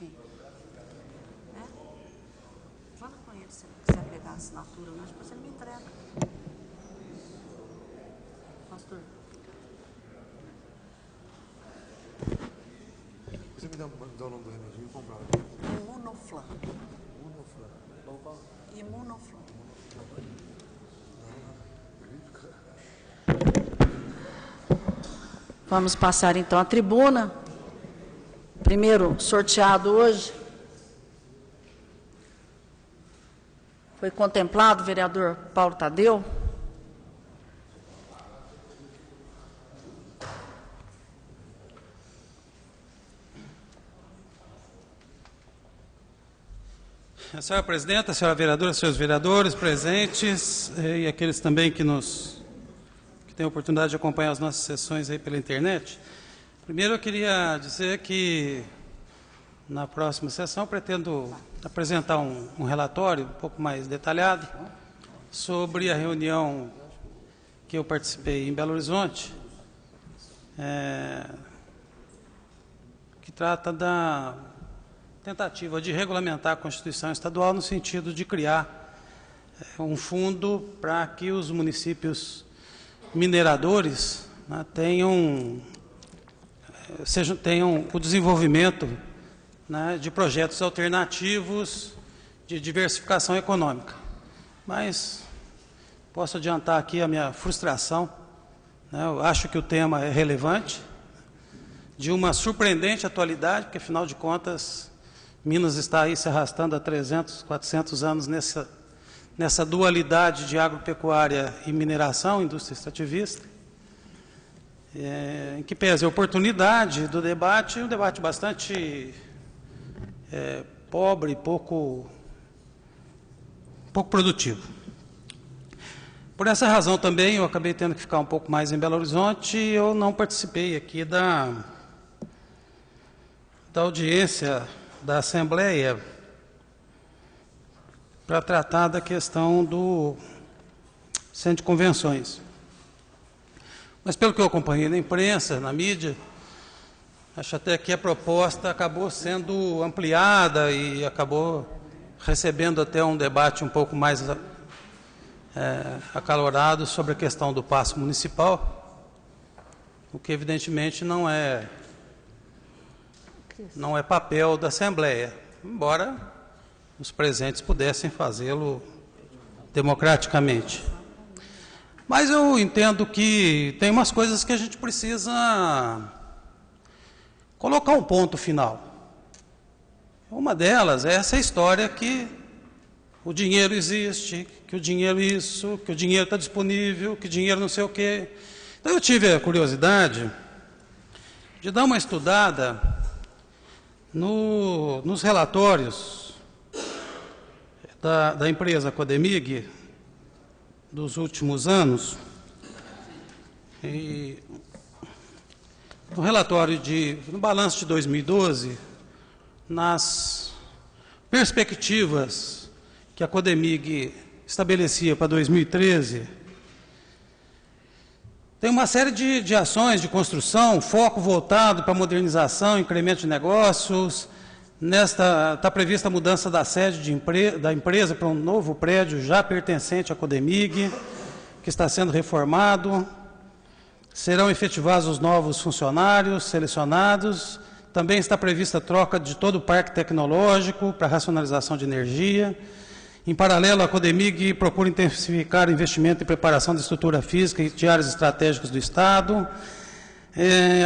aqui. Fala com ele se ele quiser pegar a assinatura, mas depois ele me entrega. Pastor. Você me dá o nome do remédio e comprar aqui? Imunoflan. Imunoflan. Vamos passar então à tribuna. Primeiro sorteado hoje foi contemplado o vereador Paulo Tadeu. Senhora presidenta, senhora vereadora, senhores vereadores presentes e aqueles também que têm a oportunidade de acompanhar as nossas sessões aí pela internet. Primeiro eu queria dizer que na próxima sessão eu pretendo apresentar um relatório um pouco mais detalhado sobre a reunião que eu participei em Belo Horizonte, que trata da tentativa de regulamentar a Constituição Estadual no sentido de criar um fundo para que os municípios mineradores, né, tenham o desenvolvimento, né, de projetos alternativos de diversificação econômica. Mas posso adiantar aqui a minha frustração, né, eu acho que o tema é relevante, de uma surpreendente atualidade, porque afinal de contas Minas está aí se arrastando há 300, 400 anos nessa dualidade de agropecuária e mineração, indústria extrativista, em que pese a oportunidade do debate, um debate bastante pobre, pouco produtivo. Por essa razão também, eu acabei tendo que ficar um pouco mais em Belo Horizonte e eu não participei aqui da audiência da Assembleia para tratar da questão do Centro de Convenções. Mas, pelo que eu acompanhei na imprensa, na mídia, acho até que a proposta acabou sendo ampliada e acabou recebendo até um debate um pouco mais acalorado sobre a questão do passo municipal, o que evidentemente não é papel da Assembleia, embora os presentes pudessem fazê-lo democraticamente. Mas eu entendo que tem umas coisas que a gente precisa colocar um ponto final. Uma delas é essa história que o dinheiro existe, que o dinheiro isso, que o dinheiro está disponível, que o dinheiro não sei o quê. Então eu tive a curiosidade de dar uma estudada nos relatórios da empresa Codemig dos últimos anos, e no relatório no balanço de 2012, nas perspectivas que a Codemig estabelecia para 2013, tem uma série de ações de construção, foco voltado para modernização, incremento de negócios. Está prevista a mudança da sede da empresa para um novo prédio já pertencente à Codemig, que está sendo reformado. Serão efetivados os novos funcionários selecionados. Também está prevista a troca de todo o parque tecnológico para racionalização de energia. Em paralelo, a Codemig procura intensificar o investimento em preparação da estrutura física e de áreas estratégicas do Estado.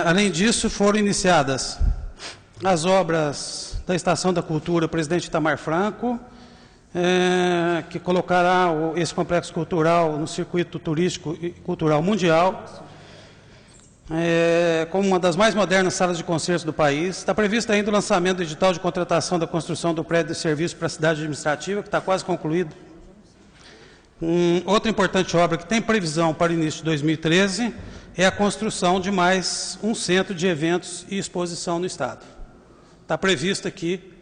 Além disso, foram iniciadas as obras da Estação da Cultura Presidente Itamar Franco, que colocará esse complexo cultural no circuito turístico e cultural mundial, como uma das mais modernas salas de concertos do país. Está previsto ainda o lançamento do edital de contratação da construção do prédio de serviço para a cidade administrativa, que está quase concluído. Outra importante obra que tem previsão para o início de 2013 é a construção de mais um centro de eventos e exposição no Estado. Está prevista aqui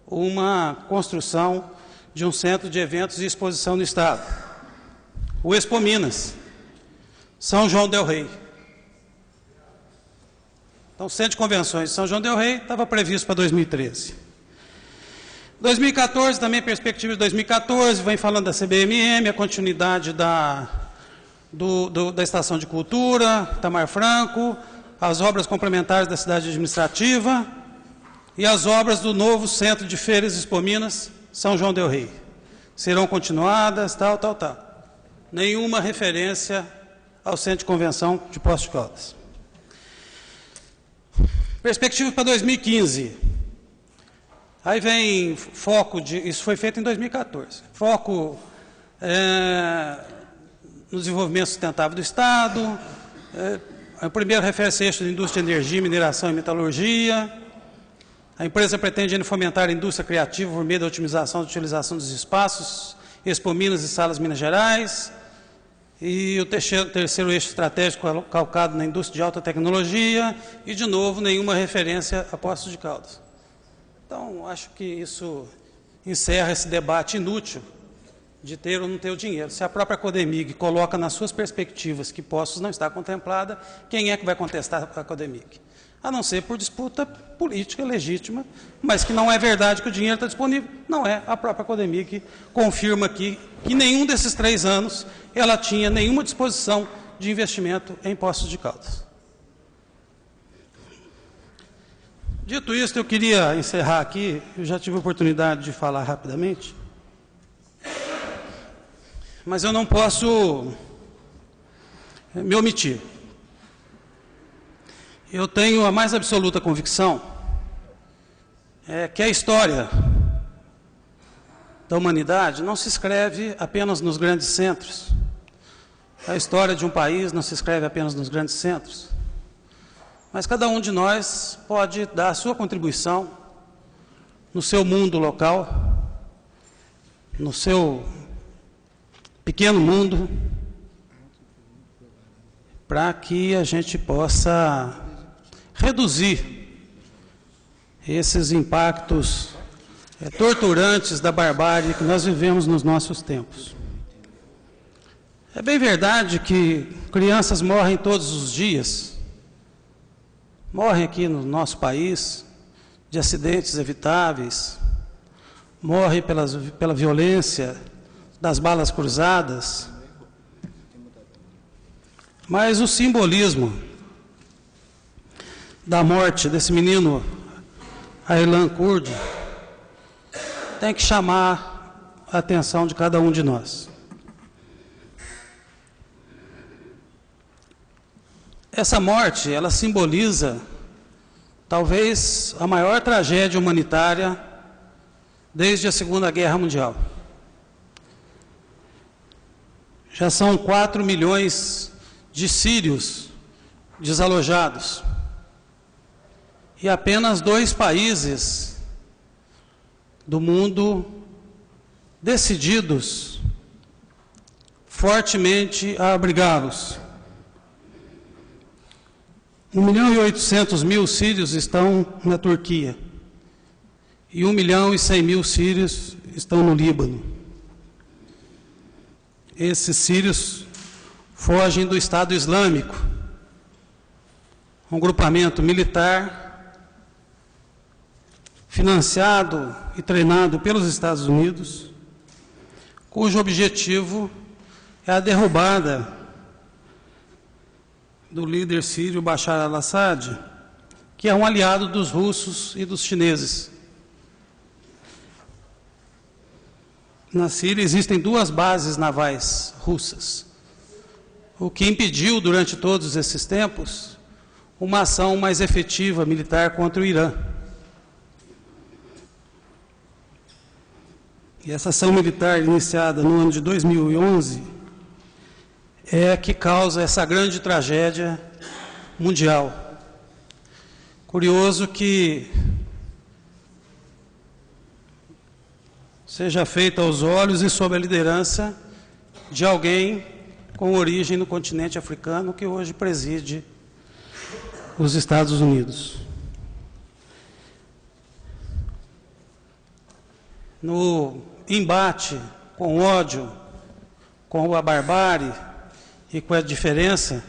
uma construção de um centro de eventos e exposição no Estado. O Expo Minas, São João del Rei. Então, o Centro de Convenções de São João del Rei estava previsto para 2013. 2014, também perspectiva de 2014, vem falando da CBMM, a continuidade da Estação de Cultura, Itamar Franco, as obras complementares da cidade administrativa e as obras do novo Centro de Feiras e Expo Minas, São João del Rei. Serão continuadas, tal. Nenhuma referência ao Centro de Convenção de Poços de Caldas. Perspectiva para 2015. Aí vem foco, isso foi feito em 2014, foco no desenvolvimento sustentável do Estado, o primeiro refere-se a eixo de indústria de energia, mineração e metalurgia. A empresa pretende ainda fomentar a indústria criativa por meio da otimização da utilização dos espaços, Expo Minas e Salas Minas Gerais. E o terceiro eixo estratégico calcado na indústria de alta tecnologia e, de novo, nenhuma referência a Poços de Caldas. Então, acho que isso encerra esse debate inútil de ter ou não ter o dinheiro. Se a própria Codemig coloca nas suas perspectivas que Poços não está contemplada, quem é que vai contestar a Codemig? A não ser por disputa política legítima, mas que não é verdade que o dinheiro está disponível. Não é. A própria Codemig confirma aqui que nenhum desses 3 anos ela tinha nenhuma disposição de investimento em Poços de Caldas. Dito isso, eu queria encerrar aqui, eu já tive a oportunidade de falar rapidamente, mas eu não posso me omitir. Eu tenho a mais absoluta convicção que a história da humanidade não se escreve apenas nos grandes centros. A história de um país não se escreve apenas nos grandes centros. Mas cada um de nós pode dar a sua contribuição no seu mundo local, no seu pequeno mundo, para que a gente possa reduzir esses impactos torturantes da barbárie que nós vivemos nos nossos tempos. É bem verdade que crianças morrem todos os dias, morrem aqui no nosso país de acidentes evitáveis, morrem pela violência das balas cruzadas, mas o simbolismo da morte desse menino Aylan Kurdi tem que chamar a atenção de cada um de nós. Essa morte, ela simboliza talvez a maior tragédia humanitária desde a Segunda Guerra Mundial. Já são 4 milhões de sírios desalojados. E apenas 2 países do mundo decididos fortemente a abrigá-los. 1.800.000 sírios estão na Turquia e 1.100.000 sírios estão no Líbano. Esses sírios fogem do Estado Islâmico, um grupamento militar financiado e treinado pelos Estados Unidos, cujo objetivo é a derrubada do líder sírio Bashar al-Assad, que é um aliado dos russos e dos chineses. Na Síria existem 2 bases navais russas, o que impediu durante todos esses tempos uma ação mais efetiva militar contra o Irã. E essa ação militar iniciada no ano de 2011 é que causa essa grande tragédia mundial. Curioso que seja feita aos olhos e sob a liderança de alguém com origem no continente africano que hoje preside os Estados Unidos. No embate com o ódio, com a barbárie e com a diferença,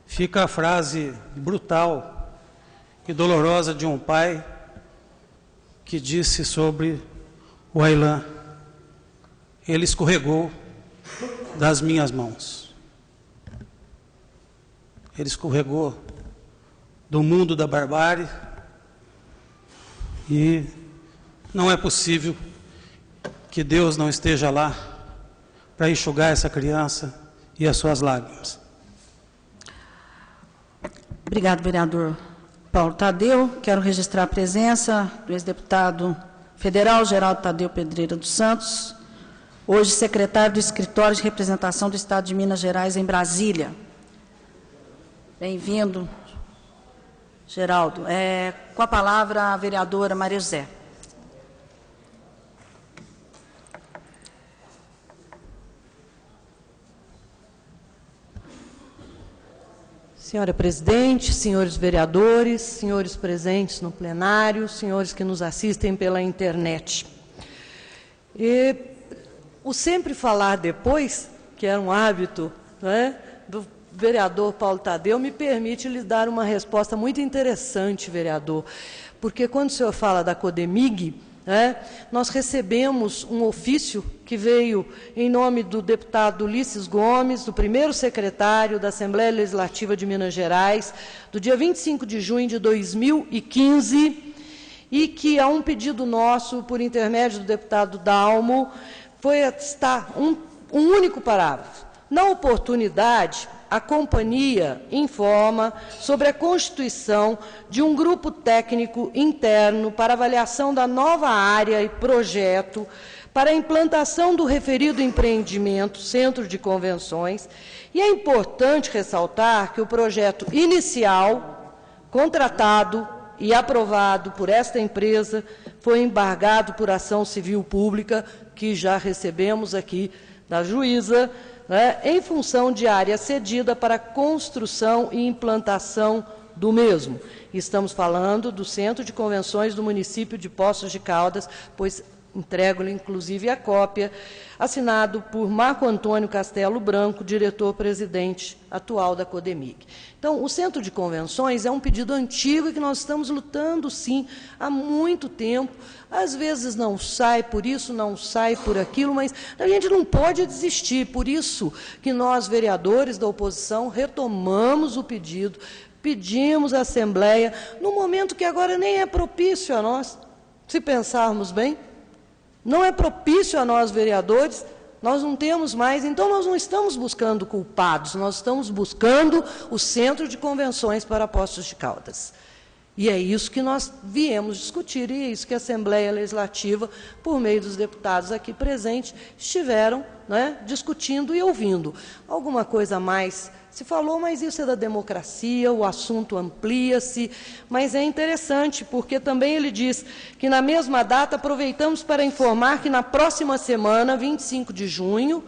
fica a frase brutal e dolorosa de um pai que disse sobre o Aylan. Ele escorregou das minhas mãos. Ele escorregou do mundo da barbárie e não é possível que Deus não esteja lá para enxugar essa criança e as suas lágrimas. Obrigado, vereador Paulo Tadeu. Quero registrar a presença do ex-deputado federal Geraldo Tadeu Pedreira dos Santos, hoje secretário do Escritório de Representação do Estado de Minas Gerais em Brasília. Bem-vindo, Geraldo. Com a palavra a vereadora Maria José. Senhora presidente, senhores vereadores, senhores presentes no plenário, senhores que nos assistem pela internet. O sempre falar depois, que é um hábito, né, do vereador Paulo Tadeu, me permite lhe dar uma resposta muito interessante, vereador, porque quando o senhor fala da Codemig, nós recebemos um ofício que veio em nome do deputado Ulisses Gomes, do primeiro secretário da Assembleia Legislativa de Minas Gerais, do dia 25 de junho de 2015, e que, a um pedido nosso, por intermédio do deputado Dalmo, está um único parágrafo. Na oportunidade, a companhia informa sobre a constituição de um grupo técnico interno para avaliação da nova área e projeto para a implantação do referido empreendimento, Centro de Convenções, e é importante ressaltar que o projeto inicial, contratado e aprovado por esta empresa, foi embargado por ação civil pública, que já recebemos aqui da juíza, em função de área cedida para construção e implantação do mesmo. Estamos falando do Centro de Convenções do município de Poços de Caldas, pois entrego-lhe, inclusive, a cópia, assinado por Marco Antônio Castelo Branco, diretor-presidente atual da Codemig. Então, o Centro de Convenções é um pedido antigo e que nós estamos lutando, sim, há muito tempo. Às vezes não sai por isso, não sai por aquilo, mas a gente não pode desistir. Por isso que nós, vereadores da oposição, retomamos o pedido, pedimos à Assembleia, no momento que agora nem é propício a nós, se pensarmos bem, não é propício a nós, vereadores, nós não temos mais, então nós não estamos buscando culpados, nós estamos buscando o Centro de Convenções para Poços de Caldas. E é isso que nós viemos discutir, e é isso que a Assembleia Legislativa, por meio dos deputados aqui presentes, estiveram, discutindo e ouvindo. Alguma coisa a mais se falou, mas isso é da democracia, o assunto amplia-se, mas é interessante, porque também ele diz que, na mesma data, aproveitamos para informar que, na próxima semana, 25 de junho,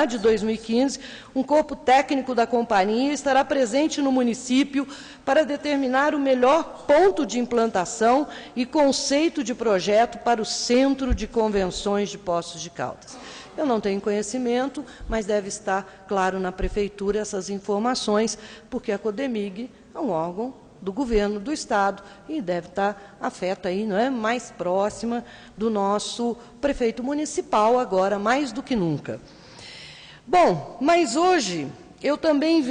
de 2015, um corpo técnico da companhia estará presente no município para determinar o melhor ponto de implantação e conceito de projeto para o Centro de Convenções de Poços de Caldas. Eu não tenho conhecimento, mas deve estar, claro, na Prefeitura essas informações, porque a Codemig é um órgão do governo do Estado e deve estar afeta aí, mais próxima do nosso prefeito municipal, agora mais do que nunca. Bom, mas hoje eu também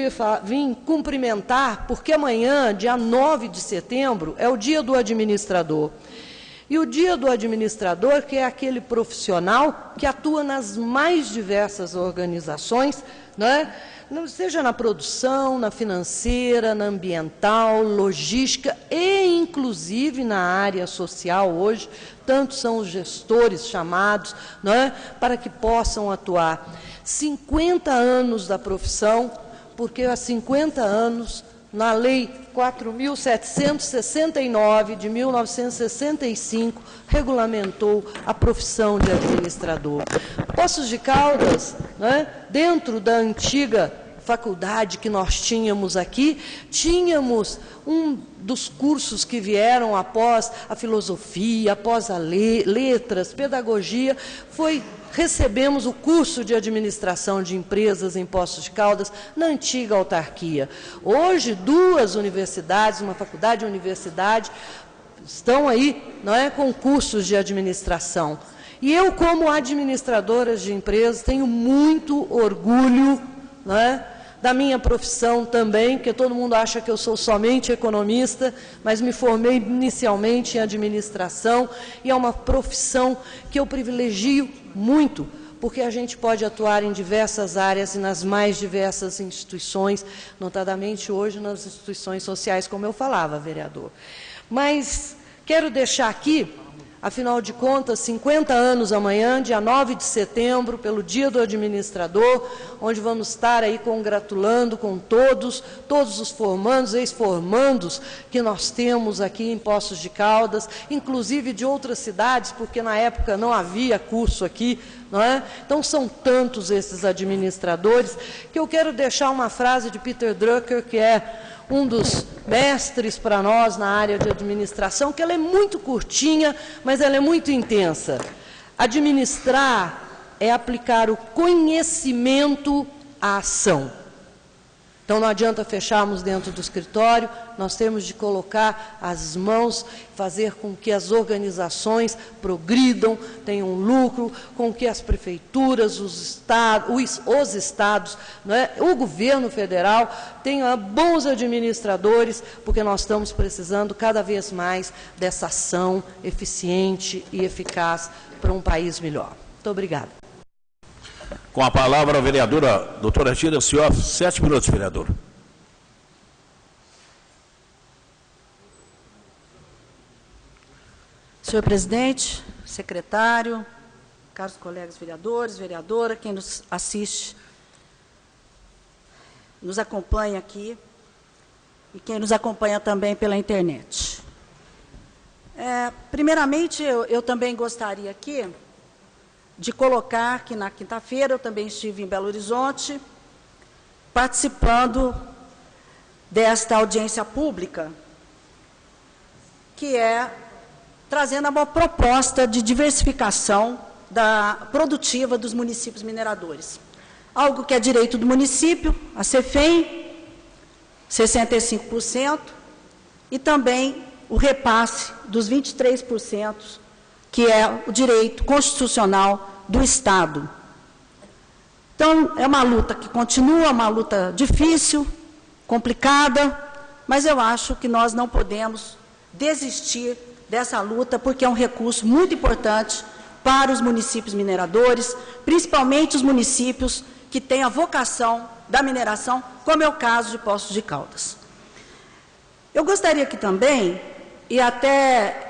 vim cumprimentar, porque amanhã, dia 9 de setembro, é o Dia do Administrador. E o Dia do Administrador, que é aquele profissional que atua nas mais diversas organizações, seja na produção, na financeira, na ambiental, logística e, inclusive, na área social hoje, tantos são os gestores chamados, para que possam atuar. 50 anos da profissão, porque há 50 anos, na Lei 4.769, de 1965, regulamentou a profissão de administrador. Poços de Caldas, dentro da antiga faculdade que nós tínhamos aqui, tínhamos um dos cursos que vieram após a filosofia, após a letras, pedagogia, recebemos o curso de administração de empresas em Poços de Caldas, na antiga autarquia. Hoje, duas universidades, uma faculdade e uma universidade, estão aí, não é, com cursos de administração. E eu, como administradora de empresas, tenho muito orgulho, não é, da minha profissão também, porque todo mundo acha que eu sou somente economista, mas me formei inicialmente em administração, e é uma profissão que eu privilegio muito, porque a gente pode atuar em diversas áreas e nas mais diversas instituições, notadamente hoje nas instituições sociais, como eu falava, vereador. Mas quero deixar aqui, afinal de contas, 50 anos amanhã, dia 9 de setembro, pelo Dia do Administrador, onde vamos estar aí congratulando com todos os formandos, ex-formandos que nós temos aqui em Poços de Caldas, inclusive de outras cidades, porque na época não havia curso aqui, não é? Então são tantos esses administradores, que eu quero deixar uma frase de Peter Drucker, que é um dos mestres para nós na área de administração, que ela é muito curtinha, mas ela é muito intensa. Administrar é aplicar o conhecimento à ação. Então, não adianta fecharmos dentro do escritório, nós temos de colocar as mãos, fazer com que as organizações progridam, tenham lucro, com que as prefeituras, os estados, não é? O governo federal tenha bons administradores, porque nós estamos precisando cada vez mais dessa ação eficiente e eficaz para um país melhor. Muito obrigada. Com a palavra a vereadora doutora Tira Sioff, 7 minutos, vereador. Senhor presidente, secretário, caros colegas vereadores, vereadora, quem nos assiste, nos acompanha aqui e quem nos acompanha também pela internet. Primeiramente, eu também gostaria aqui de colocar que na quinta-feira eu também estive em Belo Horizonte, participando desta audiência pública, que é trazendo uma proposta de diversificação produtiva dos municípios mineradores. Algo que é direito do município, a CEFEM, 65%, e também o repasse dos 23%, que é o direito constitucional do Estado. Então, é uma luta que continua, uma luta difícil, complicada, mas eu acho que nós não podemos desistir dessa luta, porque é um recurso muito importante para os municípios mineradores, principalmente os municípios que têm a vocação da mineração, como é o caso de Poços de Caldas. Eu gostaria que também, e até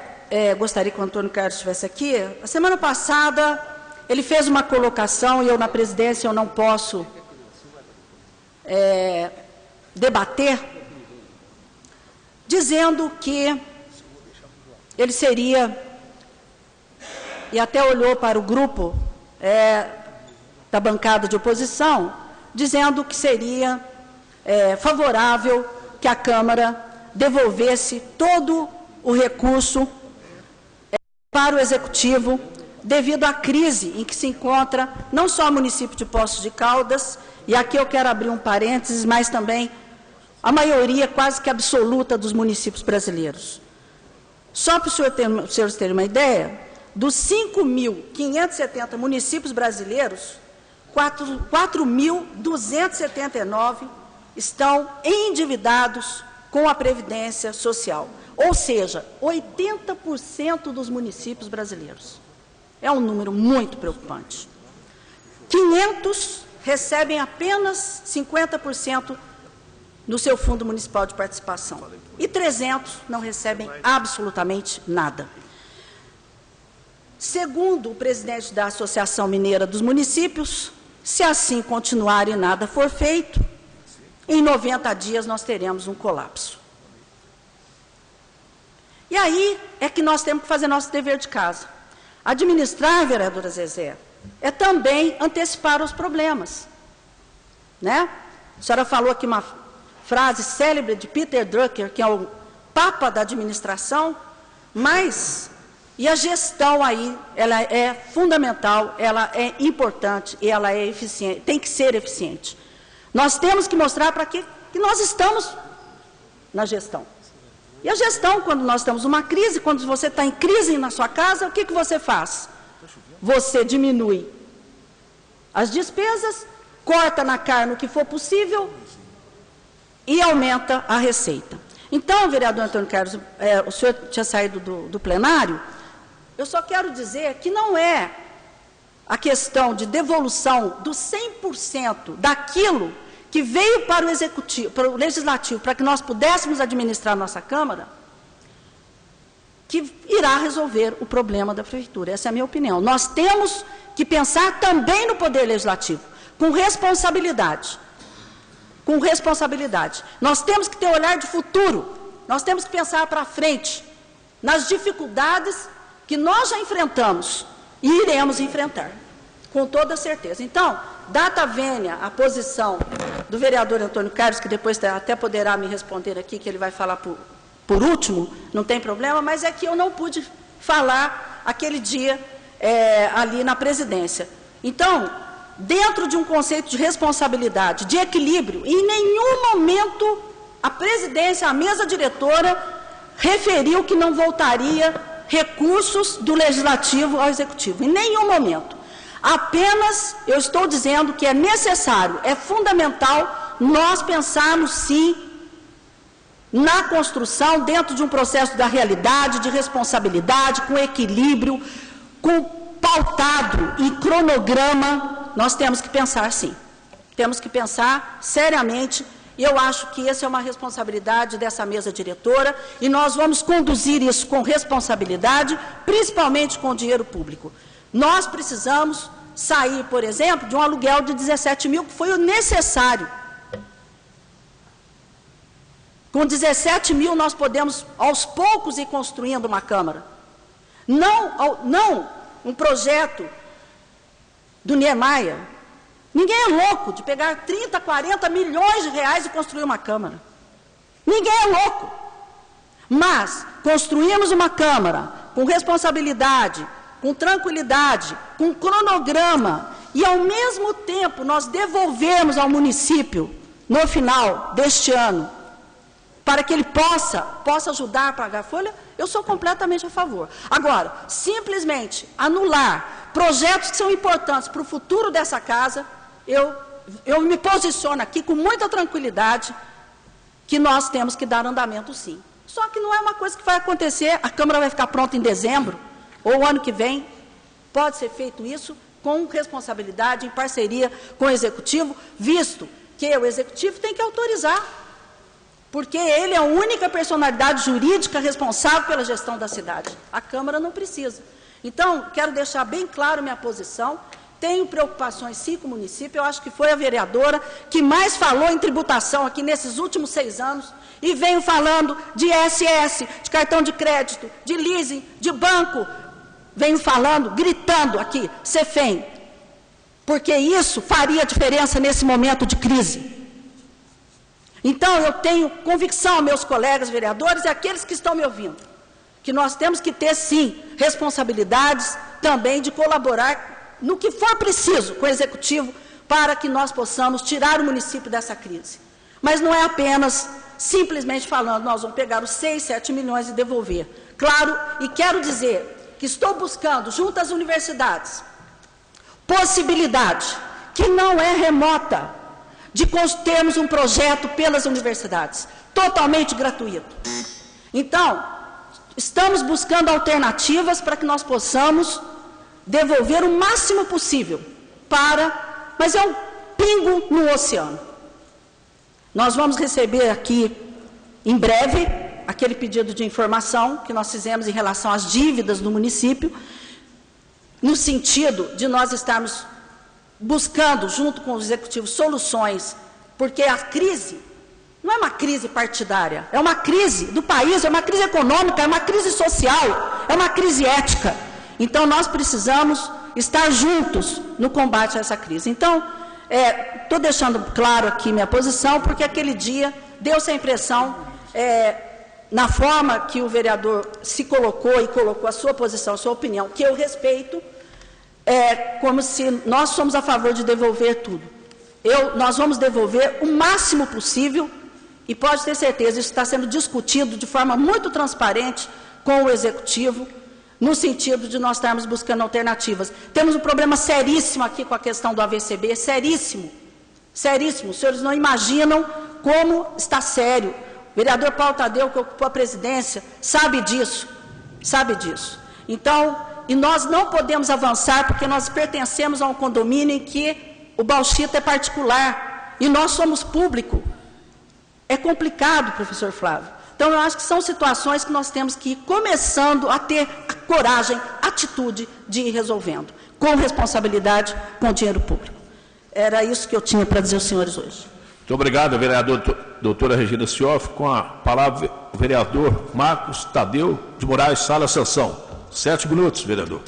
gostaria que o Antônio Carlos estivesse aqui, a semana passada ele fez uma colocação, e eu na presidência eu não posso debater, dizendo que ele seria, e até olhou para o grupo da bancada de oposição, dizendo que seria favorável que a Câmara devolvesse todo o recurso para o Executivo, devido à crise em que se encontra não só o município de Poços de Caldas, e aqui eu quero abrir um parênteses, mas também a maioria quase que absoluta dos municípios brasileiros. Só para os senhores terem uma ideia, dos 5.570 municípios brasileiros, 4.279 estão endividados com a Previdência Social. Ou seja, 80% dos municípios brasileiros. É um número muito preocupante. 500 recebem apenas 50% no seu Fundo Municipal de Participação. E 300 não recebem absolutamente nada. Segundo o presidente da Associação Mineira dos Municípios, se assim continuar e nada for feito, em 90 dias nós teremos um colapso. E aí é que nós temos que fazer nosso dever de casa. Administrar, vereadora Zezé, é também antecipar os problemas. Né? A senhora falou aqui uma frase célebre de Peter Drucker, que é o papa da administração, mas, e a gestão aí, ela é fundamental, ela é importante e ela é eficiente, tem que ser eficiente. Nós temos que mostrar para que nós estamos na gestão. E a gestão, quando nós estamos numa crise, quando você está em crise na sua casa, o que você faz? Você diminui as despesas, corta na carne o que for possível e aumenta a receita. Então, vereador Antônio Carlos, o senhor tinha saído do plenário, eu só quero dizer que não é a questão de devolução do 100% daquilo que veio para o executivo, para o legislativo, para que nós pudéssemos administrar a nossa Câmara, que irá resolver o problema da prefeitura. Essa é a minha opinião. Nós temos que pensar também no poder legislativo, com responsabilidade. Com responsabilidade. Nós temos que ter olhar de futuro, nós temos que pensar para frente, nas dificuldades que nós já enfrentamos e iremos enfrentar, com toda certeza. Então, data vênia a posição do vereador Antônio Carlos, que depois até poderá me responder aqui, que ele vai falar por último, não tem problema, mas é que eu não pude falar aquele dia ali na presidência. Então, dentro de um conceito de responsabilidade, de equilíbrio, em nenhum momento a presidência, a mesa diretora, referiu que não voltaria recursos do legislativo ao executivo, em nenhum momento. Apenas eu estou dizendo que é necessário, é fundamental nós pensarmos sim na construção dentro de um processo da realidade, de responsabilidade, com equilíbrio, com pautado e cronograma. Nós temos que pensar sim, temos que pensar seriamente, e eu acho que essa é uma responsabilidade dessa mesa diretora, e nós vamos conduzir isso com responsabilidade, principalmente com o dinheiro público. Nós precisamos sair, por exemplo, de um aluguel de 17 mil, que foi o necessário. Com 17 mil nós podemos, aos poucos, ir construindo uma Câmara. Não um projeto do Niemeyer. Ninguém é louco de pegar 30, 40 milhões de reais e construir uma Câmara. Ninguém é louco. Mas construímos uma Câmara com responsabilidade, com tranquilidade, com cronograma, e ao mesmo tempo nós devolvemos ao município, no final deste ano, para que ele possa ajudar a pagar a folha, eu sou completamente a favor. Agora, simplesmente anular projetos que são importantes para o futuro dessa casa, eu me posiciono aqui com muita tranquilidade que nós temos que dar andamento sim. Só que não é uma coisa que vai acontecer, a Câmara vai ficar pronta em dezembro, ou ano que vem. Pode ser feito isso com responsabilidade, em parceria com o Executivo, visto que o Executivo tem que autorizar, porque ele é a única personalidade jurídica responsável pela gestão da cidade. A Câmara não precisa. Então, quero deixar bem claro minha posição. Tenho preocupações sim com o município. Eu acho que foi a vereadora que mais falou em tributação aqui nesses últimos 6 anos, e venho falando de ISS, de cartão de crédito, de leasing, de banco. Venho falando, gritando aqui, CEFEM, porque isso faria diferença nesse momento de crise. Então, eu tenho convicção, meus colegas vereadores e aqueles que estão me ouvindo, que nós temos que ter, sim, responsabilidades também de colaborar no que for preciso com o Executivo para que nós possamos tirar o município dessa crise. Mas não é apenas, simplesmente falando, nós vamos pegar os 6, 7 milhões e devolver. Claro, e quero dizer que estou buscando, junto às universidades, possibilidade, que não é remota, de termos um projeto pelas universidades, totalmente gratuito. Então, estamos buscando alternativas para que nós possamos devolver o máximo possível mas é um pingo no oceano. Nós vamos receber aqui, em breve, aquele pedido de informação que nós fizemos em relação às dívidas do município, no sentido de nós estarmos buscando, junto com o Executivo, soluções, porque a crise não é uma crise partidária, é uma crise do país, é uma crise econômica, é uma crise social, é uma crise ética. Então, nós precisamos estar juntos no combate a essa crise. Então, estou deixando claro aqui minha posição, porque aquele dia deu-se a impressão, na forma que o vereador se colocou e colocou a sua posição, a sua opinião, que eu respeito, como se nós somos a favor de devolver tudo. Nós vamos devolver o máximo possível E pode ter certeza, isso está sendo discutido de forma muito transparente com o Executivo, no sentido de nós estarmos buscando alternativas. Temos um problema seríssimo aqui com a questão do AVCB, seríssimo, seríssimo. Os senhores não imaginam como está sério. O vereador Paulo Tadeu, que ocupou a presidência, sabe disso, sabe disso. Então, e nós não podemos avançar porque nós pertencemos a um condomínio em que o bauxita é particular e nós somos público. É complicado, professor Flávio. Então, eu acho que são situações que nós temos que ir começando a ter a coragem, atitude de ir resolvendo, com responsabilidade, com dinheiro público. Era isso que eu tinha para dizer aos senhores hoje. Muito obrigado, vereador doutora Regina Cioff. Com a palavra, o vereador Marcos Tadeu de Moraes Sala Sanção. 7 minutos, vereador.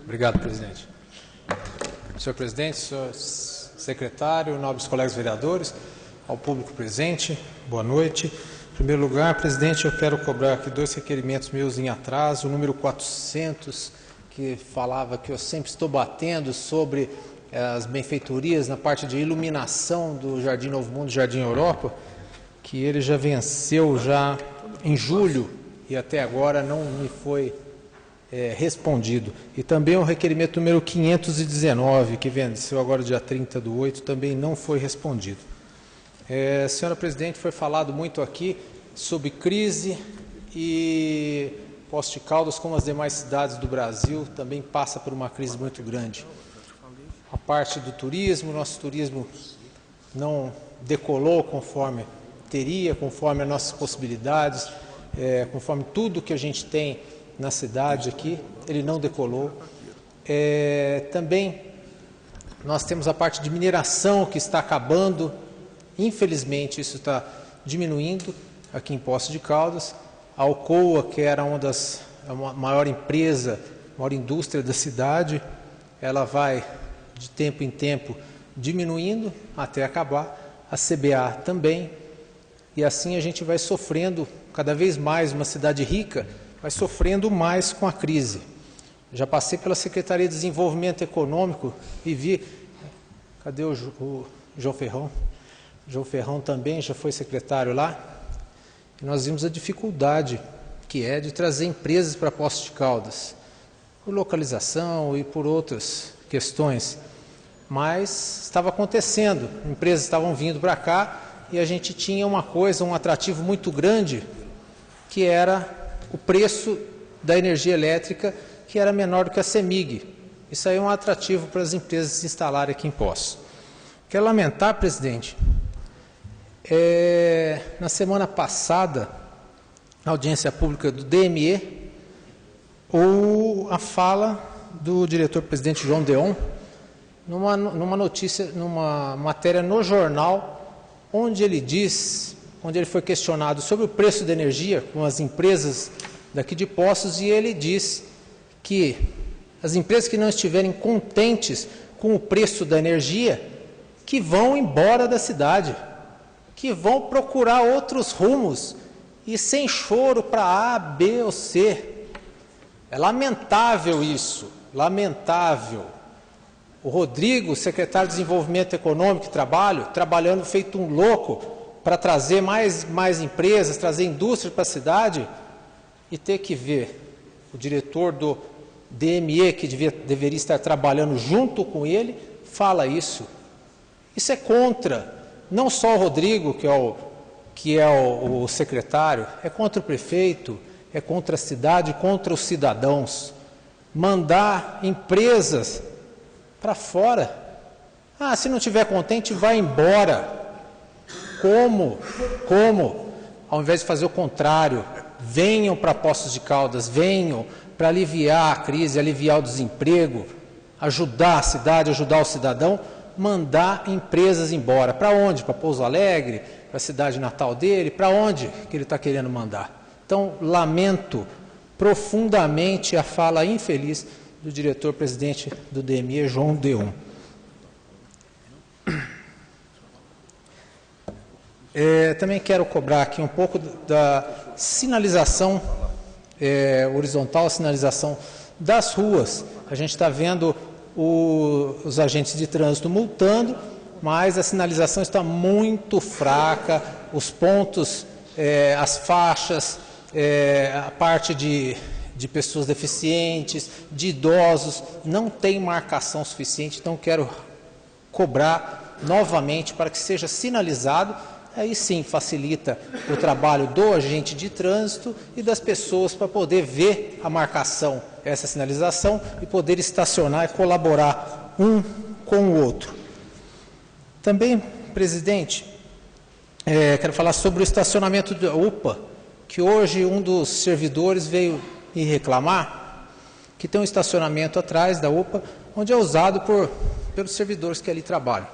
Obrigado, presidente. Senhor presidente, senhor secretário, nobres colegas vereadores, ao público presente, boa noite. Em primeiro lugar, presidente, eu quero cobrar aqui 2 requerimentos meus em atraso. O número 400, que falava que eu sempre estou batendo sobre as benfeitorias na parte de iluminação do Jardim Novo Mundo e Jardim Europa, que ele já venceu já em julho e até agora não me foi respondido. E também o requerimento número 519, que venceu agora dia 30/8, também não foi respondido. Senhora presidente, foi falado muito aqui sobre crise e Poços de Caldas, como as demais cidades do Brasil, também passa por uma crise muito grande. A parte do turismo, nosso turismo não decolou conforme teria, conforme as nossas possibilidades, conforme tudo que a gente tem na cidade aqui, ele não decolou. Também nós temos a parte de mineração que está acabando. Infelizmente, isso está diminuindo aqui em Poços de Caldas. A Alcoa, que era a maior empresa, maior indústria da cidade, ela vai, de tempo em tempo, diminuindo até acabar. A CBA também. E assim a gente vai sofrendo cada vez mais, uma cidade rica, vai sofrendo mais com a crise. Já passei pela Secretaria de Desenvolvimento Econômico e vi... Cadê o João Ferrão? João Ferrão também já foi secretário lá. E nós vimos a dificuldade que é de trazer empresas para Poços de Caldas, por localização e por outras questões. Mas estava acontecendo, empresas estavam vindo para cá e a gente tinha uma coisa, um atrativo muito grande, que era o preço da energia elétrica, que era menor do que a CEMIG. Isso aí é um atrativo para as empresas se instalarem aqui em Poços. Quero lamentar, presidente, na semana passada, na audiência pública do DME, a fala do diretor-presidente João Deon, numa notícia, numa matéria no jornal, onde ele foi questionado sobre o preço da energia com as empresas daqui de Poços, e ele diz que as empresas que não estiverem contentes com o preço da energia, que vão embora da cidade, que vão procurar outros rumos, e sem choro para A, B ou C. É lamentável isso, lamentável. O Rodrigo, secretário de Desenvolvimento Econômico e Trabalho, trabalhando feito um louco para trazer mais empresas, trazer indústria para a cidade, e ter que ver o diretor do DME, que deveria estar trabalhando junto com ele, fala isso. Isso é contra, não só o Rodrigo, que é o secretário, é contra o prefeito, é contra a cidade, contra os cidadãos. Mandar empresas para fora. Se não estiver contente, vai embora. Como? Ao invés de fazer o contrário, venham para Poços de Caldas, venham para aliviar a crise, aliviar o desemprego, ajudar a cidade, ajudar o cidadão, mandar empresas embora. Para onde? Para Pouso Alegre? Para a cidade natal dele? Para onde que ele está querendo mandar? Então, lamento profundamente a fala infeliz do diretor-presidente do DME, João Deon. Também quero cobrar aqui um pouco da sinalização horizontal, a sinalização das ruas. A gente está vendo os agentes de trânsito multando mas a sinalização está muito fraca, os pontos, as faixas, a parte de pessoas deficientes, de idosos, não tem marcação suficiente, então quero cobrar novamente para que seja sinalizado. Aí sim facilita o trabalho do agente de trânsito e das pessoas para poder ver a marcação, essa sinalização, e poder estacionar e colaborar um com o outro. Também, presidente, quero falar sobre o estacionamento da UPA, que hoje um dos servidores veio me reclamar que tem um estacionamento atrás da UPA, onde é usado pelos servidores que ali trabalham.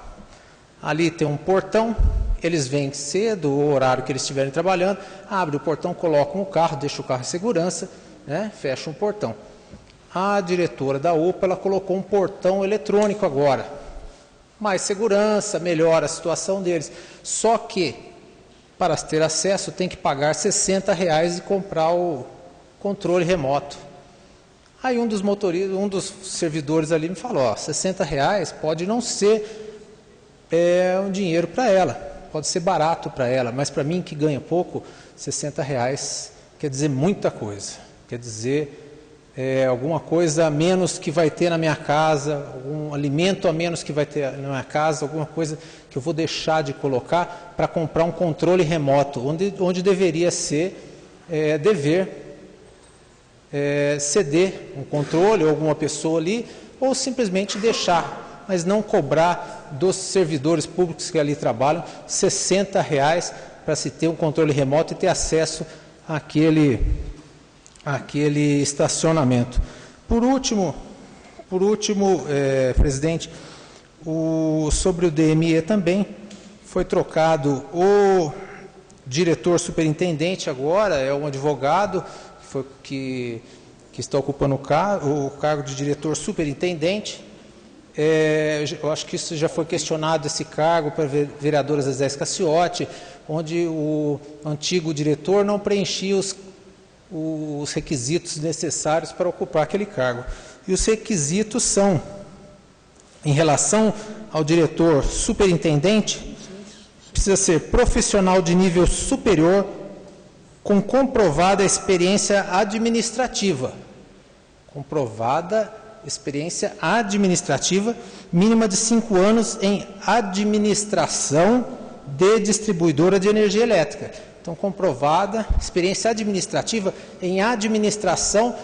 Ali tem um portão, eles vêm cedo, o horário que eles estiverem trabalhando, abre o portão, colocam o carro, deixa o carro em segurança, né, fecha um portão. A diretora da UPA, ela colocou um portão eletrônico agora, mais segurança, melhora a situação deles. Só que, para ter acesso, tem que pagar R$60 e comprar o controle remoto. Aí um dos motoristas, um dos servidores ali me falou, R$60 pode não ser um dinheiro para ela, pode ser barato para ela, mas para mim que ganha pouco, R$60 quer dizer muita coisa, quer dizer alguma coisa a menos que vai ter na minha casa, algum alimento a menos que vai ter na minha casa, alguma coisa que eu vou deixar de colocar para comprar um controle remoto, onde deveria ser dever ceder um controle ou alguma pessoa ali, ou simplesmente deixar, mas não cobrar dos servidores públicos que ali trabalham R$60 para se ter um controle remoto e ter acesso àquele estacionamento. Por último, presidente, sobre o DME também foi trocado o diretor superintendente, agora é um advogado que está ocupando o cargo de diretor superintendente. Eu acho que isso já foi questionado, esse cargo, para a vereadora Zezé Scaciotti, onde o antigo diretor não preenchia os requisitos necessários para ocupar aquele cargo. E os requisitos são, em relação ao diretor superintendente, precisa ser profissional de nível superior, com comprovada experiência administrativa. Comprovada experiência administrativa, mínima de 5 anos em administração de distribuidora de energia elétrica. Então, comprovada experiência administrativa em administração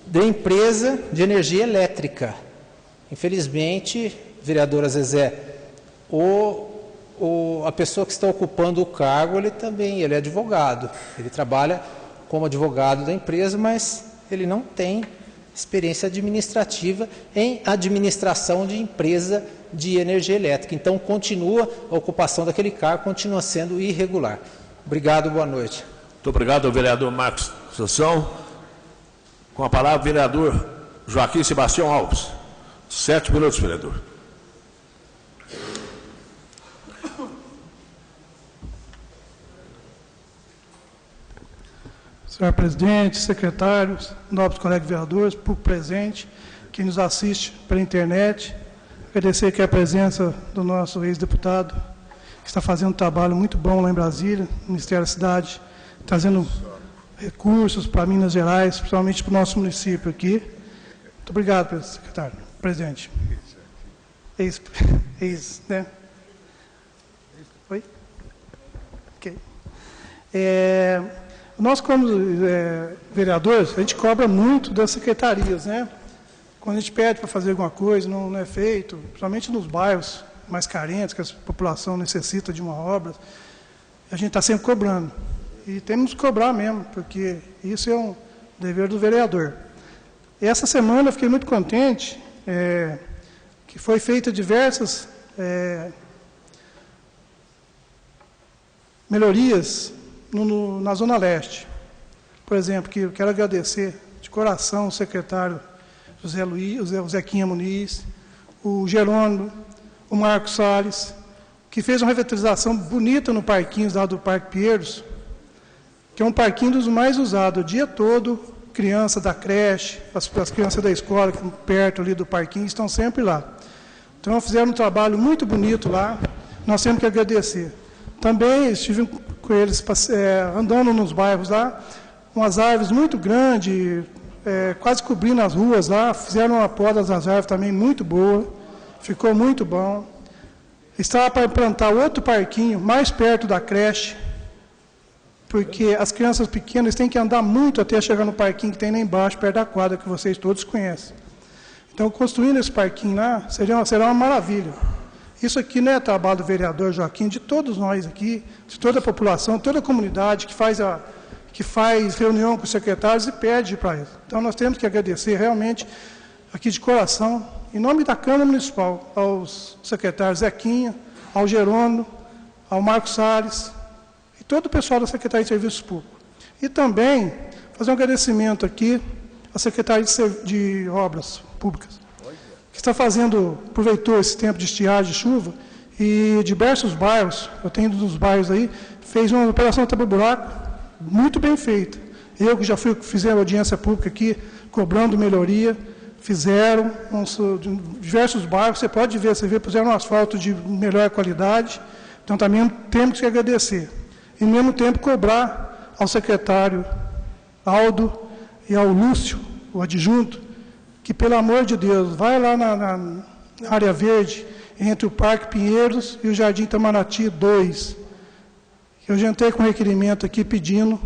de empresa de energia elétrica. Infelizmente, vereadora Zezé, a pessoa que está ocupando o cargo, ele é advogado, ele trabalha como advogado da empresa, mas ele não tem experiência administrativa em administração de empresa de energia elétrica. Então, a ocupação daquele cargo continua sendo irregular. Obrigado, boa noite. Muito obrigado ao vereador Marcos Sansão. Com a palavra, o vereador Joaquim Sebastião Alves. 7 minutos, vereador. Senhor presidente, secretários, nobres colegas vereadores, público presente, quem nos assiste pela internet, agradecer aqui a presença do nosso ex-deputado, que está fazendo um trabalho muito bom lá em Brasília, no Ministério da Cidade, trazendo recursos para Minas Gerais, principalmente para o nosso município aqui. Muito obrigado, secretário, presidente. Né? Oi? Ok. Nós, como vereadores, a gente cobra muito das secretarias, né? Quando a gente pede para fazer alguma coisa, não é feito, principalmente nos bairros mais carentes, que a população necessita de uma obra, a gente está sempre cobrando. E temos que cobrar mesmo, porque isso é um dever do vereador. E essa semana eu fiquei muito contente, que foi feita diversas melhorias na Zona Leste. Por exemplo, que eu quero agradecer de coração o secretário José Luiz, o Zequinha Muniz, o Jerônimo, o Marcos Salles, que fez uma revitalização bonita no parquinho lá do Parque Pinheiros, que é um parquinho dos mais usados o dia todo. Criança da creche, as crianças da escola que estão perto ali do parquinho estão sempre lá. Então, fizeram um trabalho muito bonito lá, nós temos que agradecer. Também estive com eles andando nos bairros lá, umas árvores muito grandes, quase cobrindo as ruas lá, fizeram uma poda das árvores também muito boa, ficou muito bom. Estava para implantar outro parquinho mais perto da creche, porque as crianças pequenas têm que andar muito até chegar no parquinho que tem lá embaixo, perto da quadra, que vocês todos conhecem. Então, construindo esse parquinho lá, será uma maravilha. Isso aqui não é trabalho do vereador Joaquim, de todos nós aqui, de toda a população, toda a comunidade que faz reunião com os secretários e pede para eles. Então, nós temos que agradecer realmente, aqui de coração, em nome da Câmara Municipal, aos secretários Zequinha, ao Jerônimo, ao Marcos Salles, e todo o pessoal da Secretaria de Serviços Públicos. E também fazer um agradecimento aqui à Secretaria de Obras Públicas, que aproveitou esse tempo de estiagem, de chuva, e diversos bairros, eu tenho dos bairros aí, fez uma operação tapa-buraco muito bem feita. Eu que já fiz a audiência pública aqui, cobrando melhoria, fizeram diversos bairros, você pode ver, puseram um asfalto de melhor qualidade, então também temos que agradecer. E, ao mesmo tempo, cobrar ao secretário Aldo e ao Lúcio, o adjunto, que, pelo amor de Deus, vai lá na área verde, entre o Parque Pinheiros e o Jardim Itamaraty 2. Eu já entrei com um requerimento aqui pedindo,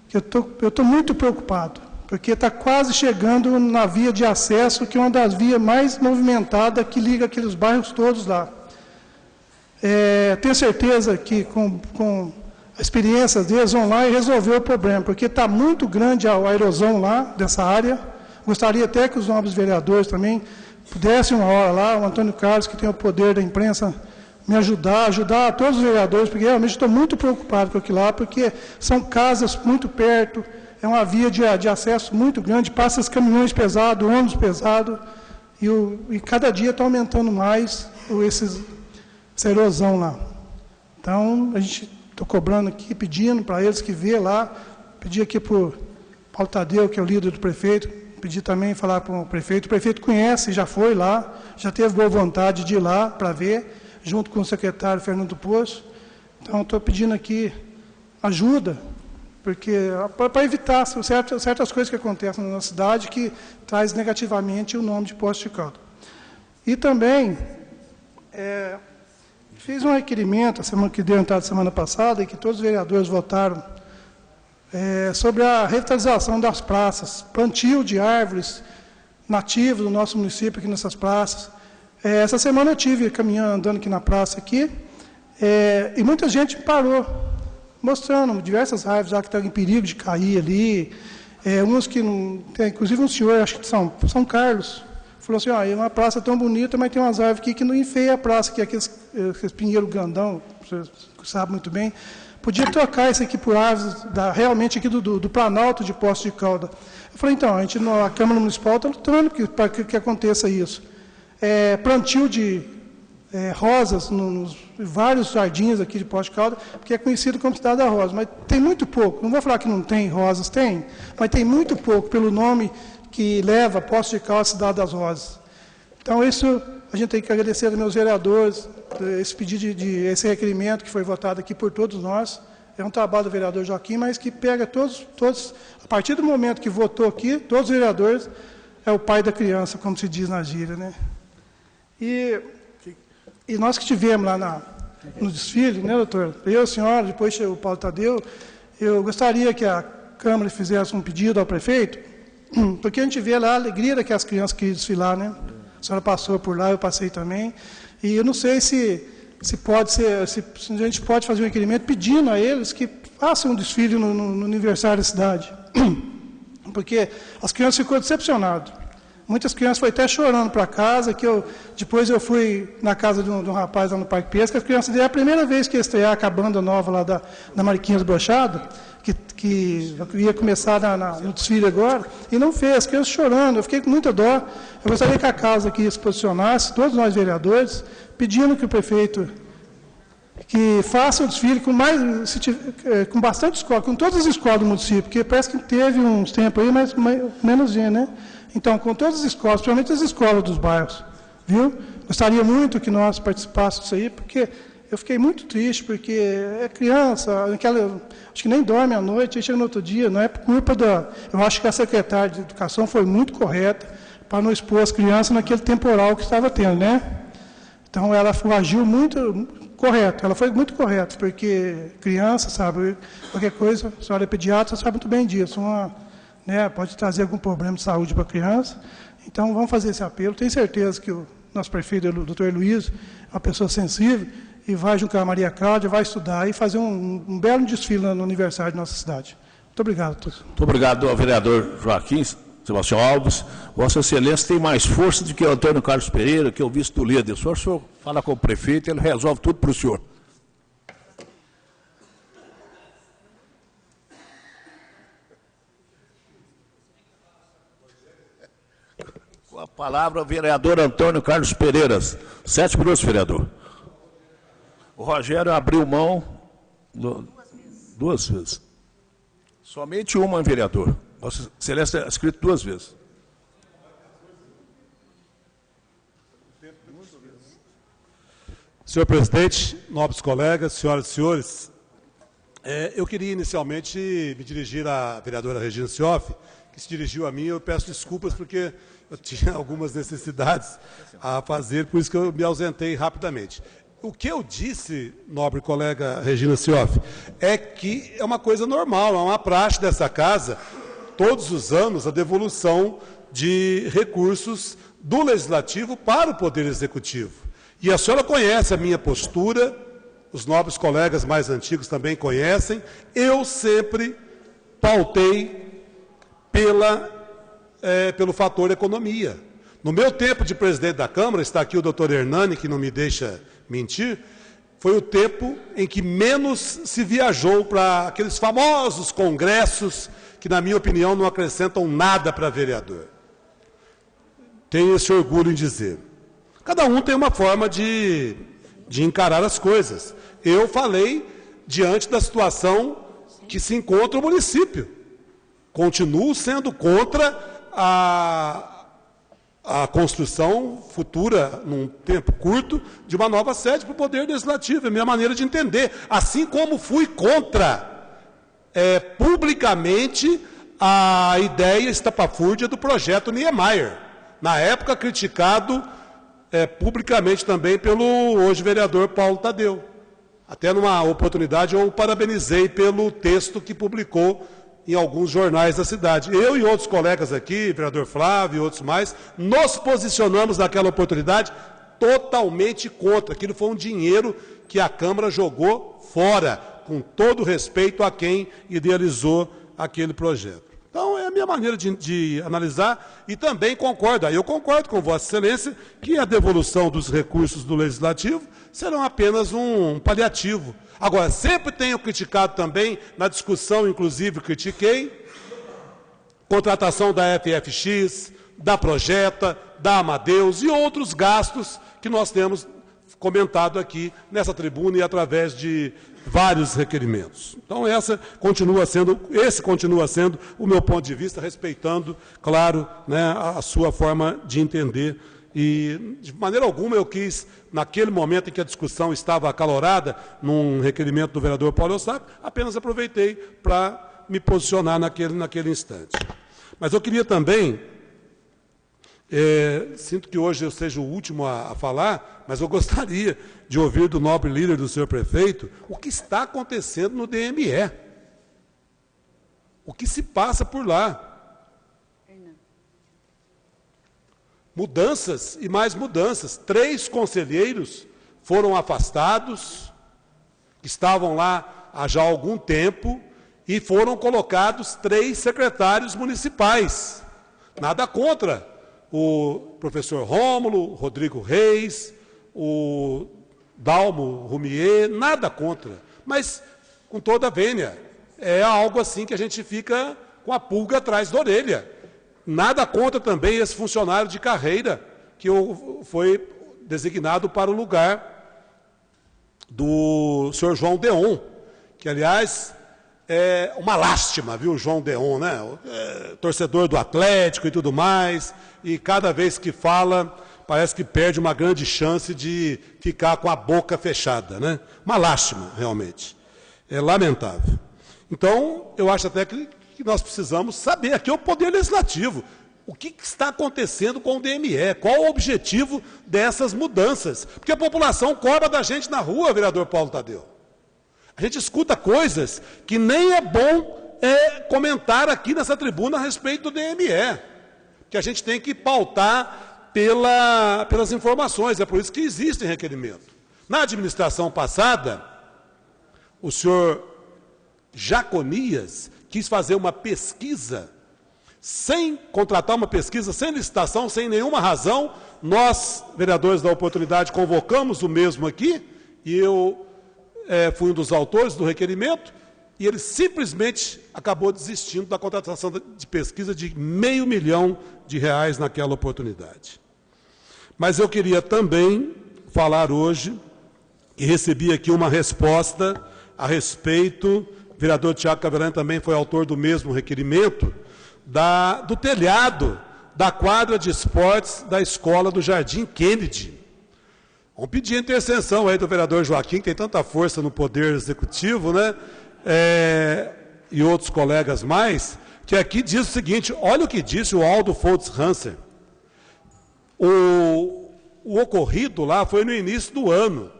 que eu estou muito preocupado, porque está quase chegando na via de acesso, que é uma das vias mais movimentadas que liga aqueles bairros todos lá. Tenho certeza que com a experiência deles vão lá e resolver o problema, porque está muito grande a erosão lá, dessa área. Gostaria até que os novos vereadores também pudessem uma hora lá, o Antônio Carlos, que tem o poder da imprensa, me ajudar todos os vereadores, porque realmente estou muito preocupado com aquilo lá, porque são casas muito perto, é uma via de acesso muito grande, passa os caminhões pesados, ônibus pesados, e cada dia está aumentando mais essa erosão lá. Então, a gente está cobrando aqui, pedindo para eles que vê lá, pedi aqui para o Paulo Tadeu, que é o líder do prefeito, pedi também falar para o prefeito conhece, já foi lá, já teve boa vontade de ir lá para ver, junto com o secretário Fernando Poço. Então, estou pedindo aqui ajuda, porque para evitar certas coisas que acontecem na nossa cidade que traz negativamente o nome de Poços de Caldas. E também fiz um requerimento, que deu entrada semana passada, e que todos os vereadores votaram, sobre a revitalização das praças, plantio de árvores nativas do nosso município aqui nessas praças. Essa semana eu estive andando aqui na praça aqui, e muita gente parou, mostrando diversas árvores já que estão em perigo de cair ali, uns que não tem, inclusive um senhor, acho que de São Carlos, falou assim, é uma praça tão bonita, mas tem umas árvores aqui que não enfeia a praça, que é aqueles pinheiros grandão, você sabe muito bem. Podia trocar isso aqui por árvores realmente aqui do Planalto de Poços de Caldas. Eu falei, então, a Câmara Municipal está lutando para que aconteça isso. Plantio de rosas nos vários jardins aqui de Poços de Caldas, porque é conhecido como Cidade da Rosa, mas tem muito pouco. Não vou falar que não tem rosas, tem, mas tem muito pouco pelo nome que leva Poços de Caldas, Cidade das Rosas. Então, isso a gente tem que agradecer aos meus vereadores, esse pedido esse requerimento que foi votado aqui por todos nós. É um trabalho do vereador Joaquim, mas que pega todos, a partir do momento que votou aqui, todos os vereadores, é o pai da criança, como se diz na gíria, né? E nós que estivemos lá no desfile, né, doutor? Eu, a senhora, depois o Paulo Tadeu, eu gostaria que a Câmara fizesse um pedido ao prefeito, porque a gente vê lá a alegria daquelas crianças que desfilar, né? A senhora passou por lá, eu passei também, e eu não sei se a gente pode fazer um requerimento pedindo a eles que façam um desfile no aniversário da cidade, porque as crianças ficou decepcionadas. Muitas crianças foram até chorando para casa, depois eu fui na casa de um rapaz lá no Parque Pesca, as crianças, é a primeira vez que ia estrear a banda nova lá da Mariquinhas Brochado, que ia começar no desfile agora, e não fez, as crianças chorando, eu fiquei com muita dó. Eu gostaria que a casa aqui se posicionasse, todos nós vereadores, pedindo que o prefeito que faça o desfile com bastante escola, com todas as escolas do município, porque parece que teve uns tempos aí, mas menos gente, né? Então, com todas as escolas, principalmente as escolas dos bairros, viu? Gostaria muito que nós participássemos disso aí, porque eu fiquei muito triste, porque é criança, acho que nem dorme à noite, aí chega no outro dia, não é por culpa da... Eu acho que a secretária de Educação foi muito correta para não expor as crianças naquele temporal que estava tendo, né? Então, ela agiu muito correto, ela foi muito correta, porque criança, sabe, qualquer coisa, a senhora é pediatra, sabe muito bem disso, pode trazer algum problema de saúde para a criança. Então, vamos fazer esse apelo. Tenho certeza que o nosso prefeito, o doutor Luiz, é uma pessoa sensível, e vai junto com a Maria Cláudia, vai estudar e fazer um belo desfile no aniversário de nossa cidade. Muito obrigado a todos. Muito obrigado ao vereador Joaquim Sebastião Alves. Vossa Excelência tem mais força do que o Antônio Carlos Pereira, que é o vice do líder. O senhor fala com o prefeito, ele resolve tudo para o senhor. Com a palavra, o vereador Antônio Carlos Pereira. 7 minutos, vereador. O Rogério abriu mão 2 vezes. Somente uma, vereador. Vossa Excelência é escrito 2 vezes. Senhor presidente, nobres colegas, senhoras e senhores, eu queria inicialmente me dirigir à vereadora Regina Cioff, que se dirigiu a mim. Eu peço desculpas porque eu tinha algumas necessidades a fazer, por isso que eu me ausentei rapidamente. O que eu disse, nobre colega Regina Cioff, é que é uma coisa normal, é uma praxe dessa casa, todos os anos, a devolução de recursos do Legislativo para o Poder Executivo. E a senhora conhece a minha postura, os nobres colegas mais antigos também conhecem, eu sempre pautei pelo fator economia. No meu tempo de presidente da Câmara, está aqui o doutor Hernani, que não me deixa mentir, foi o tempo em que menos se viajou para aqueles famosos congressos que, na minha opinião, não acrescentam nada para vereador. Tenho esse orgulho em dizer. Cada um tem uma forma de encarar as coisas. Eu falei diante da situação que se encontra o município. Continuo sendo contra a construção futura, num tempo curto, de uma nova sede para o Poder Legislativo. É a minha maneira de entender. Assim como fui contra, publicamente, a ideia estapafúrdia do projeto Niemeyer. Na época, criticado publicamente também pelo hoje vereador Paulo Tadeu. Até numa oportunidade eu o parabenizei pelo texto que publicou em alguns jornais da cidade. Eu e outros colegas aqui, vereador Flávio e outros mais, nos posicionamos naquela oportunidade totalmente contra. Aquilo foi um dinheiro que a Câmara jogou fora, com todo respeito a quem idealizou aquele projeto. Então, é a minha maneira de analisar e também concordo. Eu concordo com Vossa Excelência que a devolução dos recursos do Legislativo serão apenas um paliativo. Agora, sempre tenho criticado também, na discussão, inclusive, critiquei, contratação da FFX, da Projeta, da Amadeus e outros gastos que nós temos comentado aqui nessa tribuna e através de vários requerimentos. Então, esse continua sendo o meu ponto de vista, respeitando, claro, a sua forma de entender. E, de maneira alguma, eu quis, naquele momento em que a discussão estava acalorada, num requerimento do vereador Paulo Eustáquio, apenas aproveitei para me posicionar naquele instante. Mas eu queria também, sinto que hoje eu seja o último a falar, mas eu gostaria de ouvir do nobre líder do senhor prefeito o que está acontecendo no DME. O que se passa por lá. Mudanças e mais mudanças. 3 conselheiros foram afastados, estavam lá há já algum tempo, e foram colocados 3 secretários municipais. Nada contra o professor Rômulo, Rodrigo Reis, o Dalmo Rumier, nada contra. Mas, com toda a vênia, é algo assim que a gente fica com a pulga atrás da orelha. Nada contra também esse funcionário de carreira que foi designado para o lugar do senhor João Deon, que, aliás, é uma lástima, viu, João Deon, né? Torcedor do Atlético e tudo mais, e cada vez que fala, parece que perde uma grande chance de ficar com a boca fechada, né? Uma lástima, realmente. É lamentável. Então, eu acho até que nós precisamos saber, aqui é o Poder Legislativo, o que está acontecendo com o DME, qual o objetivo dessas mudanças. Porque a população cobra da gente na rua, vereador Paulo Tadeu. A gente escuta coisas que nem é bom comentar aqui nessa tribuna a respeito do DME, que a gente tem que pautar pelas informações, é por isso que existe requerimento. Na administração passada, o senhor Jaconias quis fazer uma pesquisa, sem contratar uma pesquisa, sem licitação, sem nenhuma razão. Nós, vereadores da oportunidade, convocamos o mesmo aqui, e eu fui um dos autores do requerimento, e ele simplesmente acabou desistindo da contratação de pesquisa de R$500 milhão naquela oportunidade. Mas eu queria também falar hoje, e recebi aqui uma resposta a respeito, o vereador Tiago Cavelani também foi autor do mesmo requerimento, do telhado da quadra de esportes da escola do Jardim Kennedy. Vamos pedir a intercessão aí do vereador Joaquim, que tem tanta força no Poder Executivo, né? E outros colegas mais, que aqui diz o seguinte, olha o que disse o Aldo Foltz-Hanser. O ocorrido lá foi no início do ano.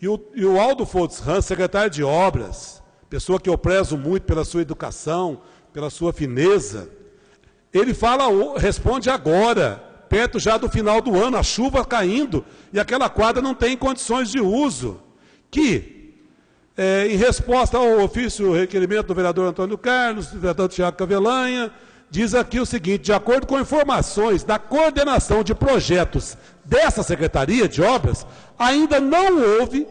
E o Aldo Foltz-Hanser, secretário de Obras, pessoa que eu prezo muito pela sua educação, pela sua fineza, ele responde agora, perto já do final do ano, a chuva caindo, e aquela quadra não tem condições de uso, que, em resposta ao ofício requerimento do vereador Antônio Carlos, do vereador Tiago Cavelanha, diz aqui o seguinte, de acordo com informações da coordenação de projetos dessa Secretaria de Obras, ainda não houve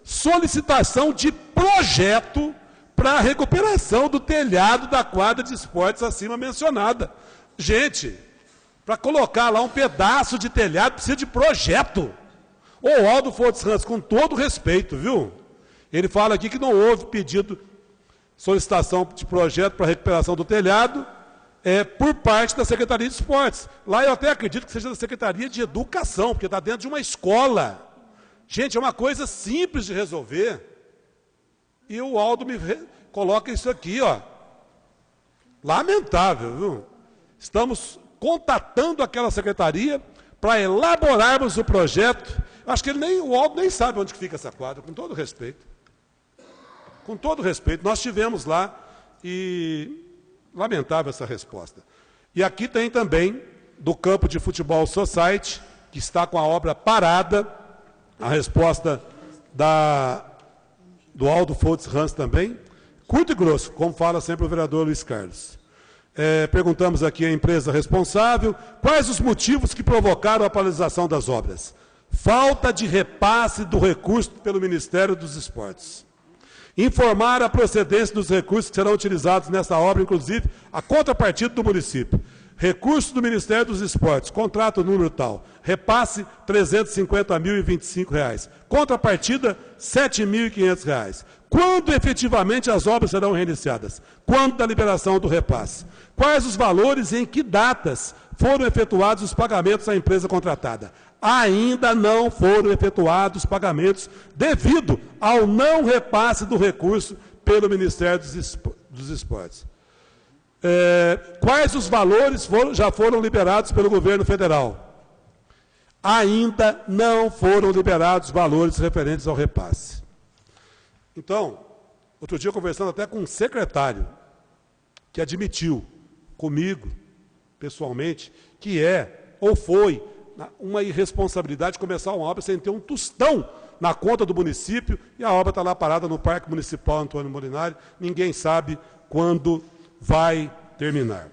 solicitação de projeto para a recuperação do telhado da quadra de esportes acima mencionada. Gente, para colocar lá um pedaço de telhado precisa de projeto. O Aldo Foltz-Hanser, com todo respeito, viu? Ele fala aqui que não houve pedido, solicitação de projeto para a recuperação do telhado, por parte da Secretaria de Esportes. Lá eu até acredito que seja da Secretaria de Educação, porque está dentro de uma escola. Gente, é uma coisa simples de resolver. E o Aldo me coloca isso aqui, ó. Lamentável, viu? Estamos contatando aquela secretaria para elaborarmos o projeto. Acho que o Aldo nem sabe onde que fica essa quadra, com todo respeito. Com todo respeito, nós estivemos lá e lamentável essa resposta. E aqui tem também, do campo de futebol Society, que está com a obra parada, a resposta do Aldo Foltz-Hanser também, curto e grosso, como fala sempre o vereador Luiz Carlos. Perguntamos aqui à empresa responsável, quais os motivos que provocaram a paralisação das obras? Falta de repasse do recurso pelo Ministério dos Esportes. Informar a procedência dos recursos que serão utilizados nessa obra, inclusive a contrapartida do município. Recurso do Ministério dos Esportes, contrato número tal, repasse R$ 350.025. Contrapartida, R$ 7.500. Quando efetivamente as obras serão reiniciadas? Quando da liberação do repasse? Quais os valores e em que datas foram efetuados os pagamentos à empresa contratada? Ainda não foram efetuados os pagamentos devido ao não repasse do recurso pelo Ministério dos Esportes. Quais os valores já foram liberados pelo governo federal? Ainda não foram liberados valores referentes ao repasse. Então, outro dia conversando até com um secretário, que admitiu comigo, pessoalmente, que ou foi uma irresponsabilidade começar uma obra sem ter um tostão na conta do município, e a obra está lá parada no Parque Municipal Antônio Molinari, ninguém sabe quando vai terminar.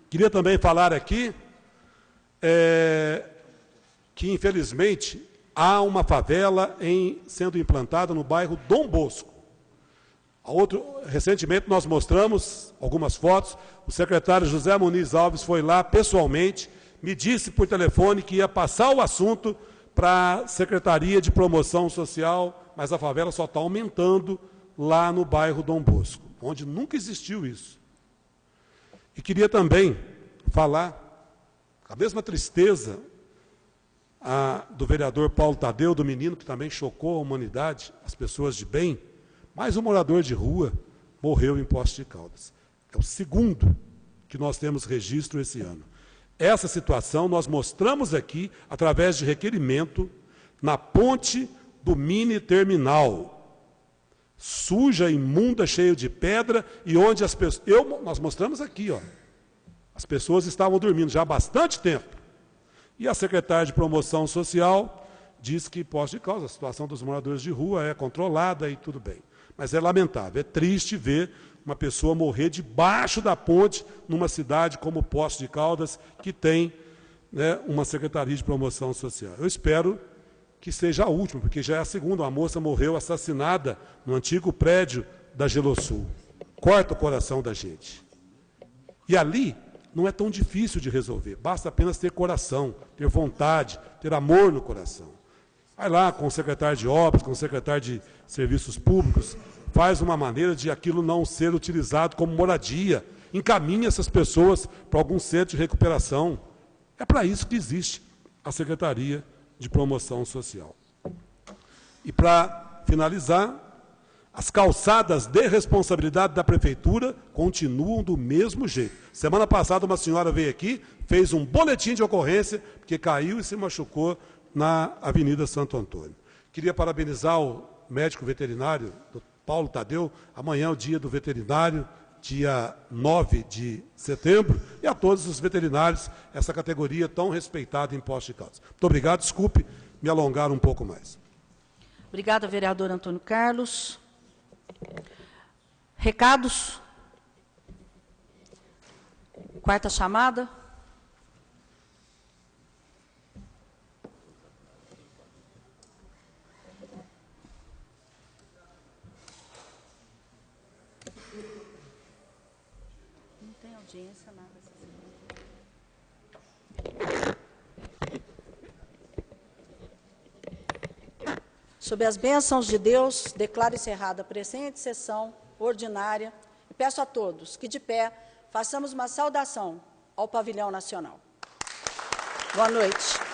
Queria também falar aqui que, infelizmente, há uma favela sendo implantada no bairro Dom Bosco. Recentemente nós mostramos algumas fotos, o secretário José Muniz Alves foi lá pessoalmente, me disse por telefone que ia passar o assunto para a Secretaria de Promoção Social, mas a favela só está aumentando lá no bairro Dom Bosco, onde nunca existiu isso. E queria também falar, com a mesma tristeza, do vereador Paulo Tadeu, do menino que também chocou a humanidade, as pessoas de bem, mais um morador de rua morreu em Poços de Caldas. É o segundo que nós temos registro esse ano. Essa situação nós mostramos aqui através de requerimento na ponte do mini terminal, suja, imunda, cheio de pedra, e onde as pessoas... nós mostramos aqui, ó, as pessoas estavam dormindo já há bastante tempo. E a secretária de Promoção Social diz que, Poços de Caldas, a situação dos moradores de rua é controlada e tudo bem. Mas é lamentável, é triste ver uma pessoa morrer debaixo da ponte numa cidade como Poços de Caldas, que tem, né, uma Secretaria de Promoção Social. Eu espero que seja a última, porque já é a segunda. Uma moça morreu assassinada no antigo prédio da Gelosul. Corta o coração da gente. E ali não é tão difícil de resolver, basta apenas ter coração, ter vontade, ter amor no coração. Vai lá com o secretário de Obras, com o secretário de Serviços Públicos, faz uma maneira de aquilo não ser utilizado como moradia, encaminha essas pessoas para algum centro de recuperação. É para isso que existe a Secretaria de Promoção Social. E para finalizar, as calçadas de responsabilidade da Prefeitura continuam do mesmo jeito. Semana passada uma senhora veio aqui, fez um boletim de ocorrência, porque caiu e se machucou na Avenida Santo Antônio. Queria parabenizar o médico veterinário, Paulo Tadeu. Amanhã é o dia do veterinário, dia 9 de setembro, e a todos os veterinários, essa categoria tão respeitada em Poços de Caldas. Muito obrigado, desculpe me alongar um pouco mais. Obrigada, vereador Antônio Carlos. Recados? Quarta chamada. Não tem audiência, nada. Sob as bênçãos de Deus, declaro encerrada a presente sessão ordinária e peço a todos que, de pé, façamos uma saudação ao Pavilhão Nacional. Boa noite.